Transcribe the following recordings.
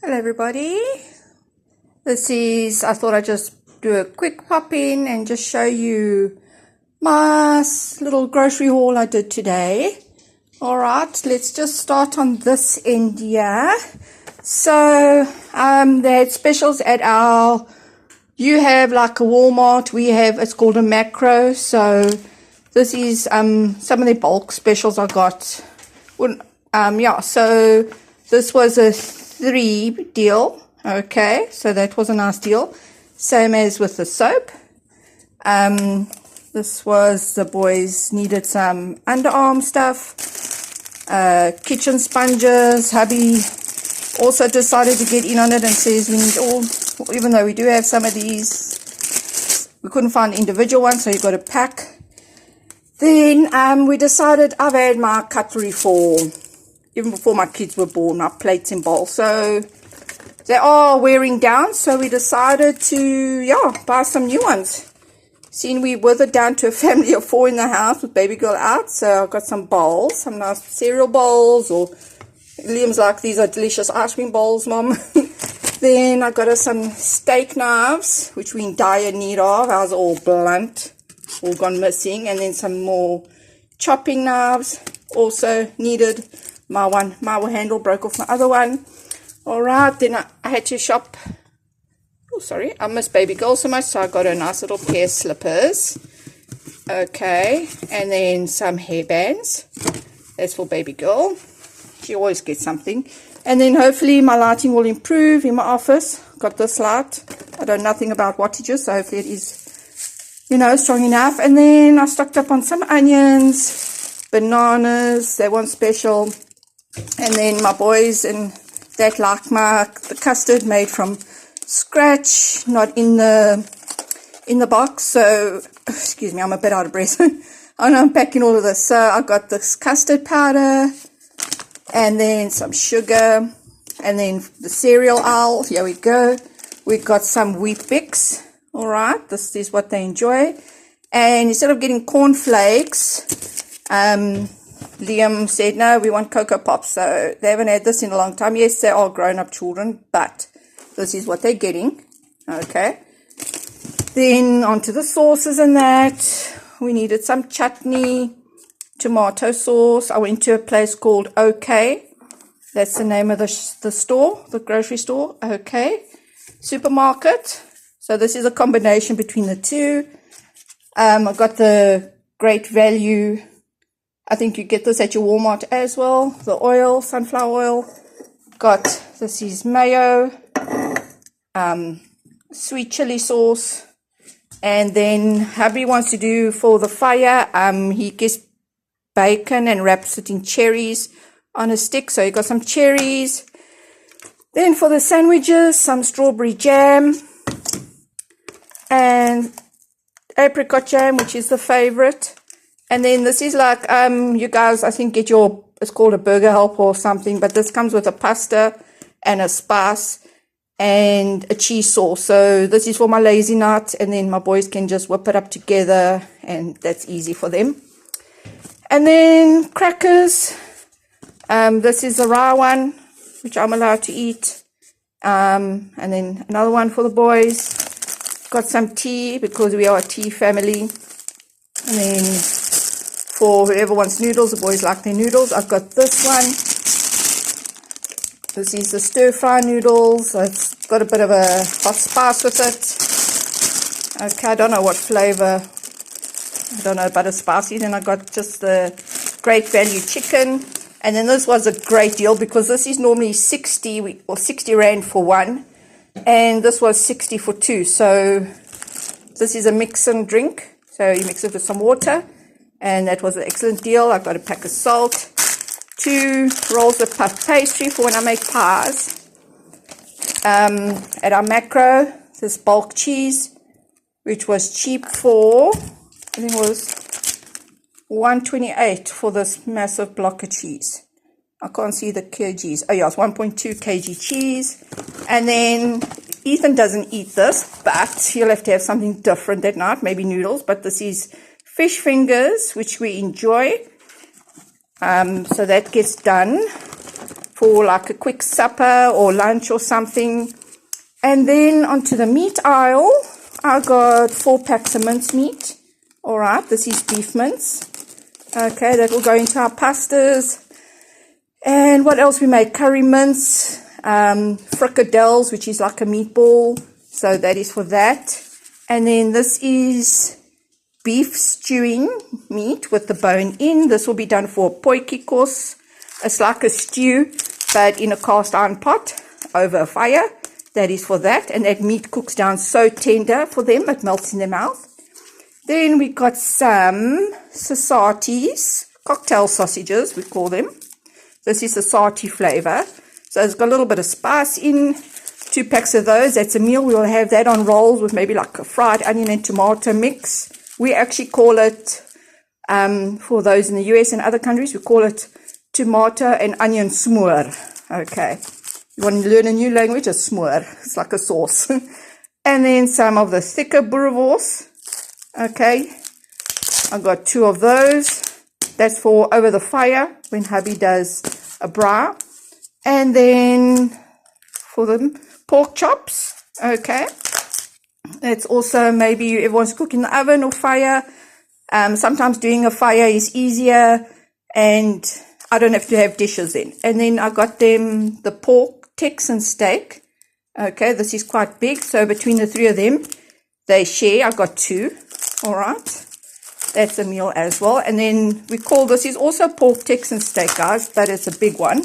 Hello everybody, I thought I'd just do a quick pop in and just show you my little grocery haul I did today. Alright, let's just start on this end here. So, they had specials at you have like a Walmart, we have, it's called a Macro. So this is some of the bulk specials I got. So this was a 3 deal. Okay, so that was a nice deal. Same as with the soap. This was, the boys needed some underarm stuff, kitchen sponges. Hubby also decided to get in on it and says we need all, even though we do have some of these, we couldn't find individual ones, so you got a pack. Then we decided, I've had my cutlery for, even before my kids were born, my plates and bowls, so they are wearing down, so we decided to, buy some new ones. Seeing we withered down to a family of 4 in the house with baby girl out, so I got some bowls, some nice cereal bowls, or Liam's like, these are delicious ice cream bowls, Mom. Then I got us some steak knives, which we in dire need of. Ours are all blunt, all gone missing. And then some more chopping knives, also needed. My handle broke off my other one. Alright, then I had to shop. Oh, sorry, I miss baby girl so much, so I got a nice little pair of slippers. Okay, and then some hairbands. That's for baby girl. She always gets something. And then hopefully my lighting will improve in my office. Got this light. I know nothing about wattages, so hopefully it is, strong enough. And then I stocked up on some onions, bananas. They want special. And then my boys and that like the custard made from scratch, not in the box. So excuse me, I'm a bit out of breath. I'm unpacking all of this. So I got this custard powder, and then some sugar, and then the cereal aisle. Here we go. We got some Weet-Bix. All right, this is what they enjoy. And instead of getting cornflakes, Liam said, no, we want Cocoa Pops. So they haven't had this in a long time. Yes, they are grown-up children, but this is what they're getting. Okay. Then onto the sauces and that. We needed some chutney, tomato sauce. I went to a place called OK. That's the name of the store, the grocery store. OK. Supermarket. So this is a combination between the two. I got the Great Value. I think you get this at your Walmart as well. The oil, sunflower oil. Got, this is mayo, sweet chili sauce. And then hubby wants to do for the fire, he gets bacon and wraps it in cherries on a stick. So you got some cherries. Then for the sandwiches, some strawberry jam and apricot jam, which is the favorite. And then this is like, you guys, I think it's called a burger helper or something, but this comes with a pasta and a spice and a cheese sauce. So this is for my lazy nut, and then my boys can just whip it up together, and that's easy for them. And then crackers. This is a raw one, which I'm allowed to eat. And then another one for the boys. Got some tea, because we are a tea family. And then for whoever wants noodles, the boys like their noodles. I've got this one. This is the stir-fry noodles. It's got a bit of a hot spice with it. Okay, I don't know what flavor. I don't know, but it's spicy. Then I got just the Great Value chicken. And then this was a great deal, because this is normally 60 Rand for one. And this was 60 for two. So this is a mix and drink. So you mix it with some water. And that was an excellent deal. I got a pack of salt. 2 rolls of puff pastry for when I make pies. At our Macro, this bulk cheese, which was cheap for, I think it was $1.28 for this massive block of cheese. I can't see the kgs. Oh yeah, it's 1.2 kg cheese. And then Ethan doesn't eat this, but he'll have to have something different that night, maybe noodles. But this is fish fingers, which we enjoy. So that gets done for like a quick supper or lunch or something. And then onto the meat aisle, I got 4 packs of mincemeat. All right, this is beef mince. Okay, that will go into our pastas. And what else we make? Curry mince, fricadelles, which is like a meatball. So that is for that. And then this is beef stewing meat with the bone in. This will be done for a potjie course. It's like a stew, but in a cast iron pot over a fire. That is for that. And that meat cooks down so tender for them, it melts in their mouth. Then we got some sasatis, cocktail sausages, we call them. This is the sati flavor. So it's got a little bit of spice in. 2 packs of those. That's a meal. We will have that on rolls with maybe like a fried onion and tomato mix. We actually call it, for those in the US and other countries, we call it tomato and onion smoor. Okay. You want to learn a new language? A smoor. It's like a sauce. And then some of the thicker boerewors. Okay. I got 2 of those. That's for over the fire when hubby does a braai. And then for the pork chops. Okay. That's also maybe everyone's cooking in the oven or fire. Sometimes doing a fire is easier and I don't have to have dishes then. And then I got them the pork Texan steak. Okay, this is quite big. So between the 3 of them, they share. I got 2. All right. That's a meal as well. And then we call this is also pork Texan steak, guys, but it's a big one.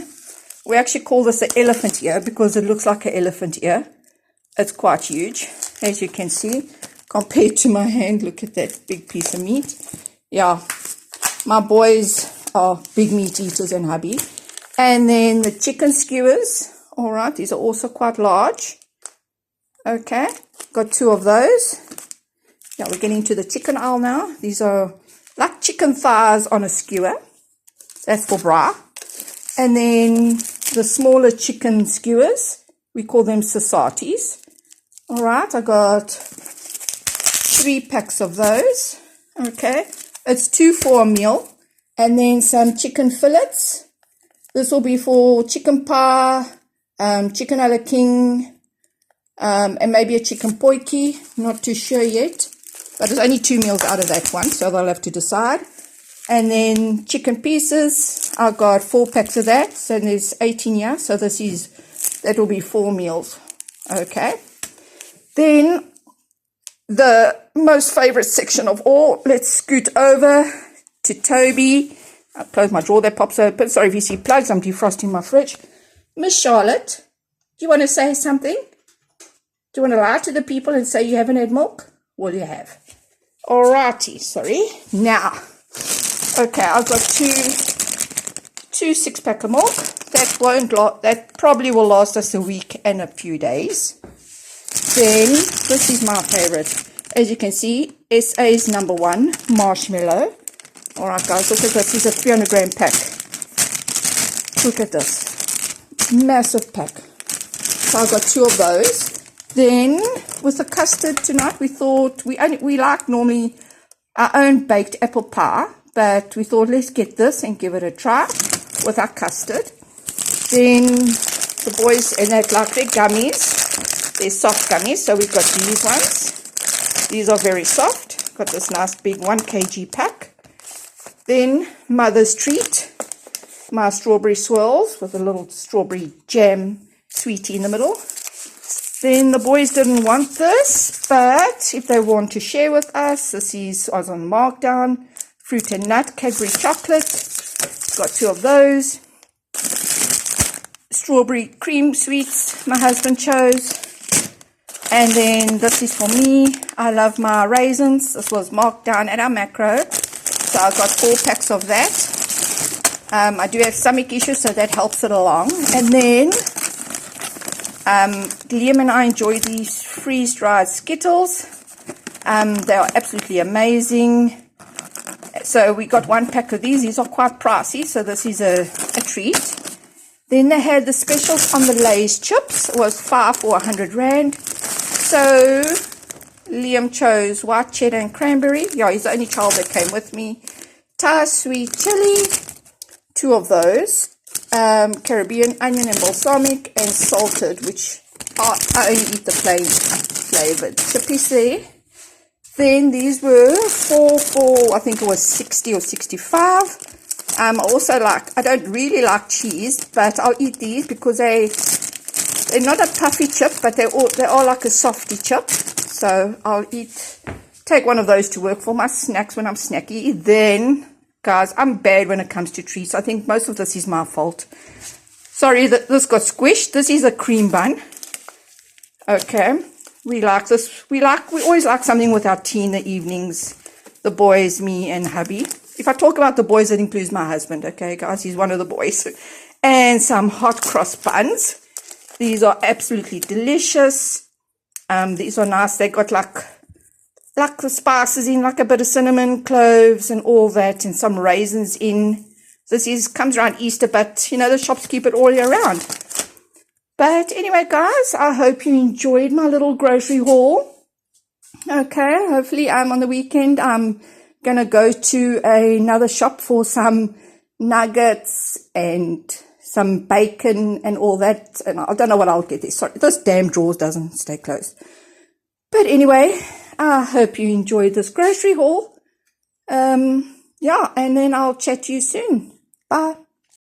We actually call this an elephant ear because it looks like an elephant ear. It's quite huge, as you can see, compared to my hand. Look at that big piece of meat. Yeah, my boys are big meat eaters and hubby. And then the chicken skewers. All right, these are also quite large. Okay, got 2 of those. Yeah, we're getting to the chicken aisle now. These are like chicken thighs on a skewer. That's for braai. And then the smaller chicken skewers, we call them sasatis. All right, I got 3 packs of those. Okay, it's 2 for a meal. And then some chicken fillets. This will be for chicken pie, chicken a la king, and maybe a chicken potjie. Not too sure yet. But there's only 2 meals out of that one, so they'll have to decide. And then chicken pieces, I got 4 packs of that. So there's 18 here. So that will be 4 meals. Okay. Then the most favorite section of all, let's scoot over to Toby. I'll close my drawer that pops open. Sorry if you see plugs, I'm defrosting my fridge. Miss Charlotte, do you want to say something? Do you want to lie to the people and say you haven't had milk? Well, you have. Alrighty, sorry. Now, okay, I've got two 6-pack of milk. That probably will last us a week and a few days. Then, this is my favorite. As you can see, SA's number 1, marshmallow. Alright guys, look at this. This is a 300 gram pack. Look at this. Massive pack. So I got 2 of those. Then, with the custard tonight, we thought, we like normally our own baked apple pie, but we thought let's get this and give it a try with our custard. Then, the boys, and they like their gummies. They're soft gummies, so we've got these ones. These are very soft. Got this nice big 1 kg pack. Then, Mother's Treat. My strawberry swirls with a little strawberry jam sweetie in the middle. Then the boys didn't want this, but if they want to share with us, this is on markdown. Fruit and nut, Cadbury chocolate. Got 2 of those. Strawberry cream sweets, my husband chose. And then this is for me. I love my raisins. This was marked down at our Macro. So I got 4 packs of that. I do have stomach issues, so that helps it along. And then Liam and I enjoy these freeze-dried Skittles. They are absolutely amazing. So we got 1 pack of these. These are quite pricey, so this is a treat. Then they had the specials on the Lay's chips. It was 5 for 100 rand. So Liam chose white cheddar and cranberry. Yeah, he's the only child that came with me. Thai sweet chili, 2 of those. Caribbean onion and balsamic, and salted, which I only eat the plain flavored chippies there. Then these were for I think it was 60 or 65. I also I don't really like cheese, but I'll eat these because they're not a puffy chip, but they are like a softy chip. So I'll take one of those to work for my snacks when I'm snacky. Then, guys, I'm bad when it comes to treats. I think most of this is my fault. Sorry that this got squished. This is a cream bun. Okay. We like this. We always like something with our tea in the evenings. The boys, me, and hubby. If I talk about the boys, that includes my husband. Okay, guys, he's one of the boys. And some hot cross buns. These are absolutely delicious. These are nice. They got like the spices in, like a bit of cinnamon, cloves, and all that, and some raisins in. This comes around Easter, but you know the shops keep it all year round. But anyway, guys, I hope you enjoyed my little grocery haul. Okay, hopefully on the weekend I'm going to go to another shop for some nuggets and some bacon and all that. And I don't know what I'll get there. Sorry, this damn drawers doesn't stay closed. But anyway, I hope you enjoyed this grocery haul. Yeah, and then I'll chat to you soon. Bye.